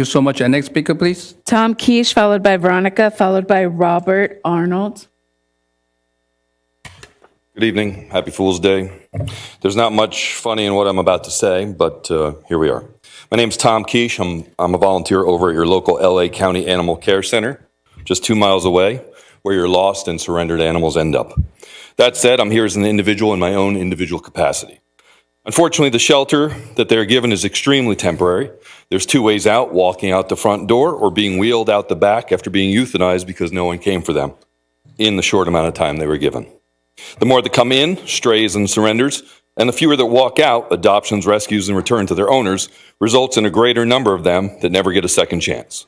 you so much. And next speaker, please. Tom Quiche, followed by Veronica, followed by Robert Arnold. Good evening. Happy Fool's Day. There's not much funny in what I'm about to say, but here we are. My name's Tom Quiche. I'm a volunteer over at your local LA County Animal Care Center, just 2 miles away, where your lost and surrendered animals end up. That said, I'm here as an individual in my own individual capacity. Unfortunately, the shelter that they're given is extremely temporary. There's 2 ways out: walking out the front door or being wheeled out the back after being euthanized because no one came for them in the short amount of time they were given. The more that come in, strays and surrenders, and the fewer that walk out, adoptions, rescues, and return to their owners, results in a greater number of them that never get a second chance.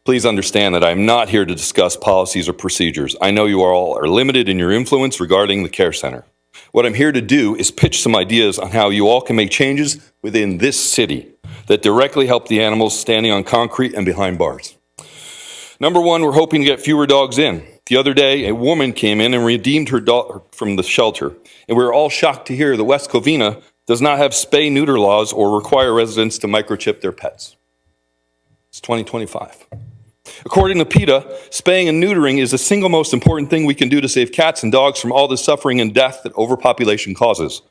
Please understand that I'm not here to discuss policies or procedures. I know you all are limited in your influence regarding the care center. What I'm here to do is pitch some ideas on how you all can make changes within this city that directly help the animals standing on concrete and behind bars. Number 1, we're hoping to get fewer dogs in. The other day, a woman came in and redeemed her dog from the shelter, and we were all shocked to hear that West Covina does not have spay-neuter laws or require residents to microchip their pets. It's 2025. According to PETA, spaying and neutering is the single most important thing we can do to save cats and dogs from all the suffering and death that overpopulation causes.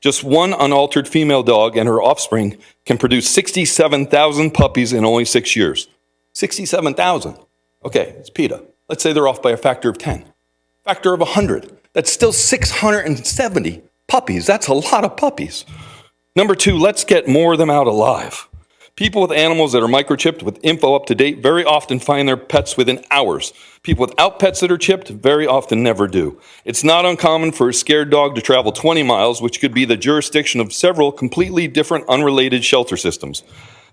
Just one unaltered female dog and her offspring can produce 67,000 puppies in only 6 years. 67,000. Okay, it's PETA. Let's say they're off by a factor of 10, factor of 100. That's still 670 puppies. That's a lot of puppies. Number 2, let's get more of them out alive. People with animals that are microchipped with info up to date very often find their pets within hours. People without pets that are chipped very often never do. It's not uncommon for a scared dog to travel 20 miles, which could be the jurisdiction of several completely different unrelated shelter systems.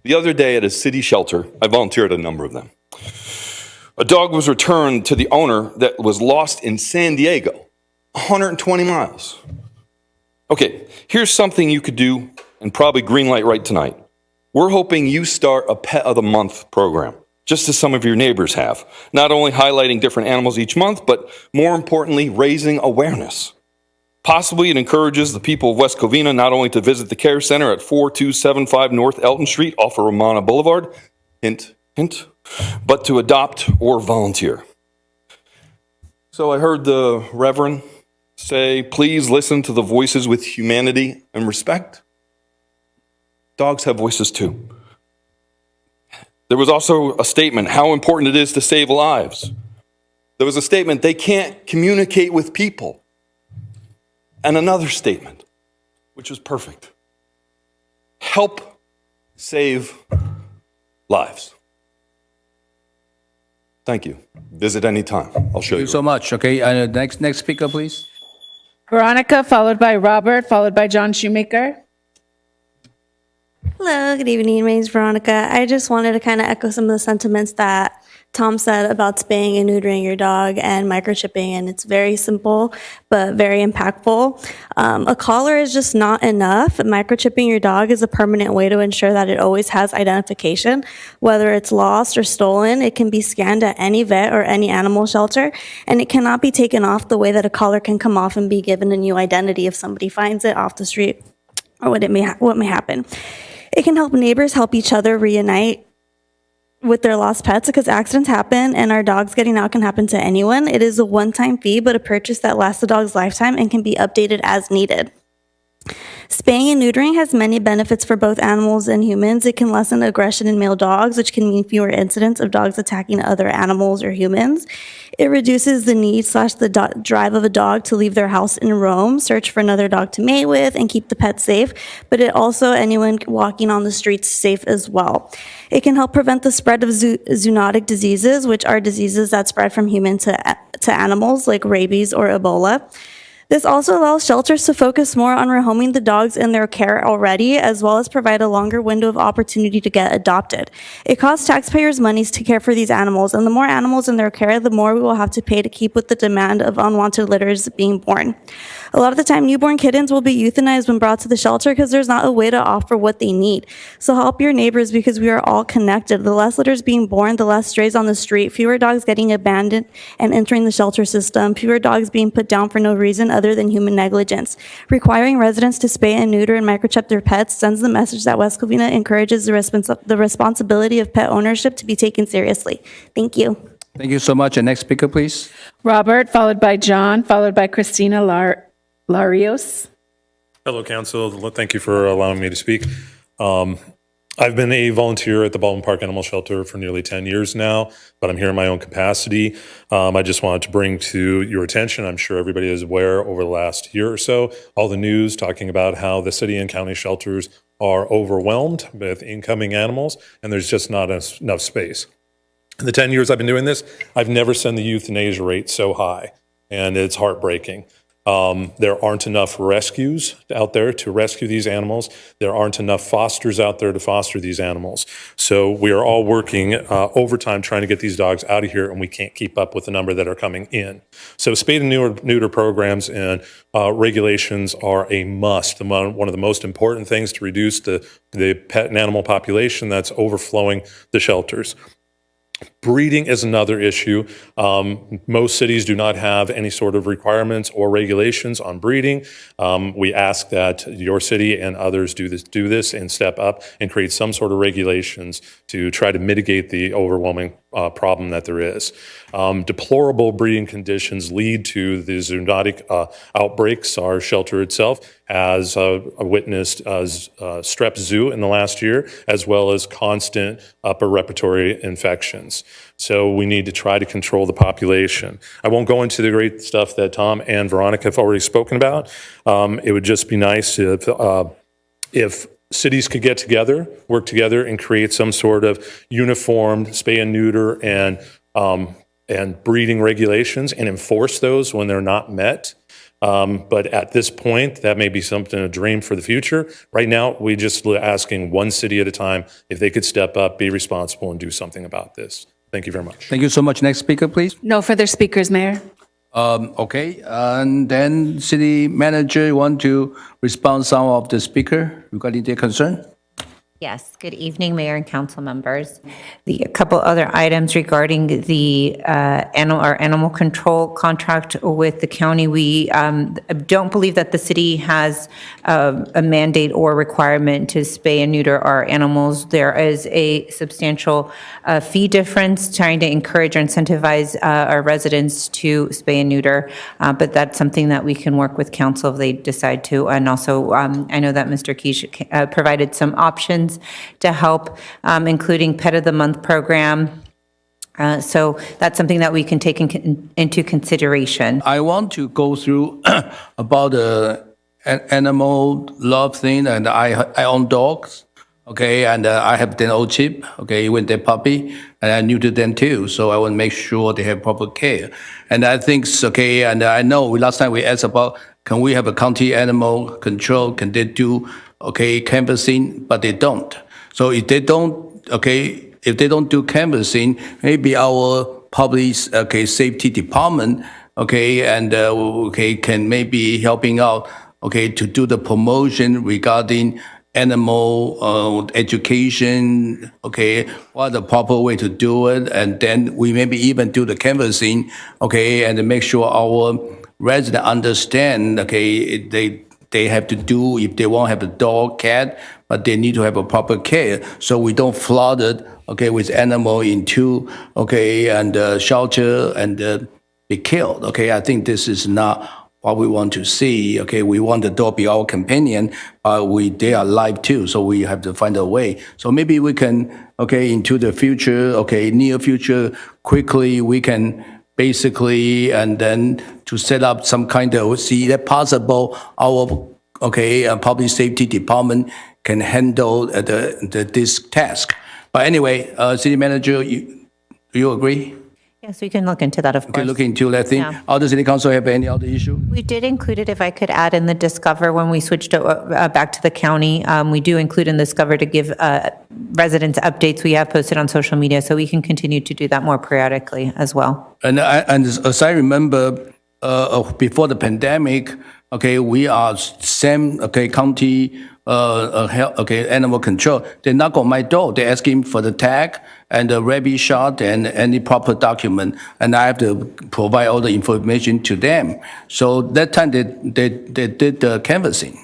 The other day at a city shelter, I volunteered at a number of them. A dog was returned to the owner that was lost in San Diego, 120 miles. Okay, here's something you could do and probably green light right tonight. We're hoping you start a Pet of the Month program, just as some of your neighbors have, not only highlighting different animals each month, but more importantly, raising awareness. Possibly it encourages the people of West Covina not only to visit the care center at 4275 North Elton Street off of Romana Boulevard, hint, hint, but to adopt or volunteer. So I heard the Reverend say, please listen to the voices with humanity and respect. Dogs have voices too. There was also a statement, how important it is to save lives. There was a statement, they can't communicate with people. And another statement, which was perfect. Help save lives. Thank you. Visit anytime. I'll show you. Thank you so much. Okay, next speaker, please. Veronica, followed by Robert, followed by John Shoemaker. Hello, good evening. My name is Veronica. I just wanted to kind of echo some of the sentiments that Tom said about spaying and neutering your dog and microchipping, and it's very simple but very impactful. A collar is just not enough. Microchipping your dog is a permanent way to ensure that it always has identification. Whether it's lost or stolen, it can be scanned at any vet or any animal shelter, and it cannot be taken off the way that a collar can come off and be given a new identity if somebody finds it off the street or what may happen. It can help neighbors help each other reunite with their lost pets because accidents happen and our dogs getting out can happen to anyone. It is a one-time fee, but a purchase that lasts the dog's lifetime and can be updated as needed. Spaying and neutering has many benefits for both animals and humans. It can lessen aggression in male dogs, which can mean fewer incidents of dogs attacking other animals or humans. It reduces the need / the drive of a dog to leave their house and roam, search for another dog to mate with, and keep the pet safe. But it also, anyone walking on the streets safe as well. It can help prevent the spread of zoonotic diseases, which are diseases that spread from human to animals, like rabies or Ebola. This also allows shelters to focus more on rehoming the dogs in their care already, as well as provide a longer window of opportunity to get adopted. It costs taxpayers money to care for these animals, and the more animals in their care, the more we will have to pay to keep with the demand of unwanted litters being born. A lot of the time, newborn kittens will be euthanized when brought to the shelter because there's not a way to offer what they need. So help your neighbors because we are all connected. The less litters being born, the less strays on the street, fewer dogs getting abandoned and entering the shelter system, fewer dogs being put down for no reason other than human negligence. Requiring residents to spay and neuter and microchip their pets sends the message that West Covina encourages the responsibility of pet ownership to be taken seriously. Thank you. Thank you so much. And next speaker, please. Robert, followed by John, followed by Christina Larios. Hello, Council. Thank you for allowing me to speak. I've been a volunteer at the Baldwin Park Animal Shelter for nearly 10 years now, but I'm here in my own capacity. I just wanted to bring to your attention, I'm sure everybody is aware over the last year or so, all the news talking about how the city and county shelters are overwhelmed with incoming animals, and there's just not enough space. In the 10 years I've been doing this, I've never seen the euthanasia rate so high, and it's heartbreaking. There aren't enough rescues out there to rescue these animals. There aren't enough fosters out there to foster these animals. So we are all working overtime trying to get these dogs out of here, and we can't keep up with the number that are coming in. So spay and neuter programs and regulations are a must. One of the most important things to reduce the pet and animal population that's overflowing the shelters. Breeding is another issue. Most cities do not have any sort of requirements or regulations on breeding. We ask that your city and others do this and step up and create some sort of regulations to try to mitigate the overwhelming problem that there is. Deplorable breeding conditions lead to the zoonotic outbreaks. Our shelter itself has witnessed strep zoo in the last year, as well as constant upper respiratory infections. So we need to try to control the population. I won't go into the great stuff that Tom and Veronica have already spoken about. It would just be nice if cities could get together, work together, and create some sort of uniform spay and neuter and breeding regulations and enforce those when they're not met. But at this point, that may be something, a dream for the future. Right now, we're just asking one city at a time if they could step up, be responsible, and do something about this. Thank you very much. Thank you so much. Next speaker, please. No further speakers, Mayor. Okay, and then city manager, you want to respond some of the speaker regarding their concern? Yes, good evening, Mayor and council members. A couple other items regarding the animal control contract with the county. We don't believe that the city has a mandate or requirement to spay and neuter our animals. There is a substantial fee difference trying to encourage or incentivize our residents to spay and neuter, but that's something that we can work with council if they decide to. And also, I know that Mr. Keish provided some options to help, including Pet of the Month program. So that's something that we can take into consideration. I want to go through about the animal love thing, and I own dogs, okay, and I have an old chip, okay, when they're puppy, and I neuter them too, so I want to make sure they have proper care. And I think it's okay, and I know last time we asked about, can we have a county animal control, can they do, okay, canvassing, but they don't. So if they don't, okay, if they don't do canvassing, maybe our public, okay, safety department, okay, and okay, can maybe helping out, okay, to do the promotion regarding animal education, okay, what the proper way to do it, and then we maybe even do the canvassing, okay, and make sure our residents understand, okay, they have to do, if they want to have a dog, cat, but they need to have a proper care, so we don't flood it, okay, with animal into, okay, and shelter and be killed, okay. I think this is not what we want to see, okay. We want the dog be our companion, but they are alive too, so we have to find a way. So maybe we can, okay, into the future, okay, near future, quickly we can basically, and then to set up some kind of, see that possible, our, okay, public safety department can handle this task. But anyway, city manager, do you agree? Yes, we can look into that, of course. Okay, look into that thing. Yeah. Other city council have any other issue? We did include it, if I could add, in the Discover when we switched back to the county. We do include in Discover to give residents updates we have posted on social media, so we can continue to do that more periodically as well. And as I remember, before the pandemic, okay, we are same, okay, county, health, okay, animal control. They knock on my door. They ask him for the tag and the rabies shot and any proper document, and I have to provide all the information to them. So that time they did the canvassing.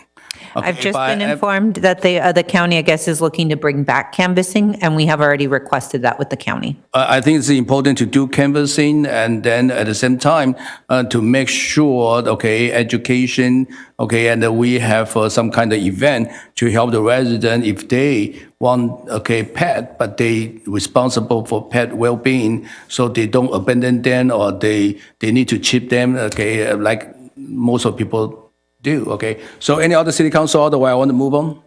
I've Okay, just but been informed that the county, I guess, is looking to bring back canvassing, and we have already requested that with the county. I think it's important to do canvassing and then at the same time to make sure, okay, education, okay, and we have some kind of event to help the resident if they want, okay, pet, but they responsible for pet well-being, so they don't abandon them or they need to chip them, okay, like most of people do, okay. So any other city council, otherwise I want to move on.